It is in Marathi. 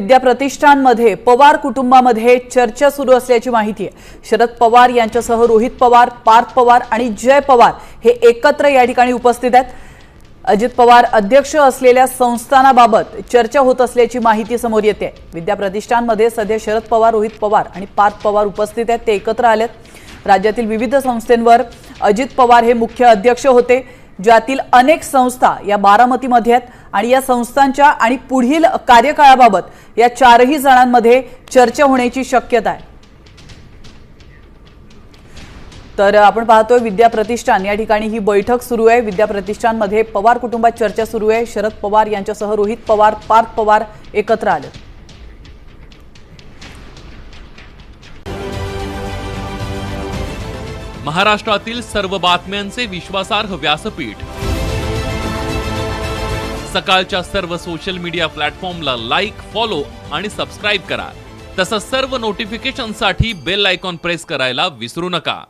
विद्या प्रतिष्ठानमध्ये पवार कुटुंबामध्ये चर्चा सुरू असल्याची माहिती आहे। शरद पवार यांच्यासह रोहित पवार, पार्थ पवार आणि जय पवार हे एकत्र या ठिकाणी उपस्थित आहेत। अजित पवार अध्यक्ष असलेल्या संस्थानाबाबत चर्चा होत असल्याची माहिती समोर येते। विद्या प्रतिष्ठानमध्ये सध्या शरद पवार, रोहित पवार आणि पार्थ पवार उपस्थित आहेत, ते एकत्र आलेत। राज्यातील विविध संस्थांवर अजित पवार हे मुख्य अध्यक्ष होते, ज्यातील अनेक संस्था या बारामतीमध्ये आहेत आणि या संस्थांच्या आणि पुढील कार्यकाळाबाबत या चारही जणांमध्ये चर्चा होण्याची शक्यता आहे। तर आपण पाहतोय विद्या प्रतिष्ठान या ठिकाणी ही बैठक सुरू आहे। विद्या प्रतिष्ठानमध्ये पवार कुटुंबात चर्चा सुरू आहे। शरद पवार यांच्यासह रोहित पवार, पार्थ पवार एकत्र आले। महाराष्ट्रातील सर्व बातम्यांचे विश्वासार्ह व्यासपीठ, सकाळच्या सर्व सोशल मीडिया प्लॅटफॉर्मला लाईक, फॉलो आणि सबस्क्राईब करा। तसंच सर्व नोटिफिकेशनसाठी बेल आयकॉन प्रेस करायला विसरू नका।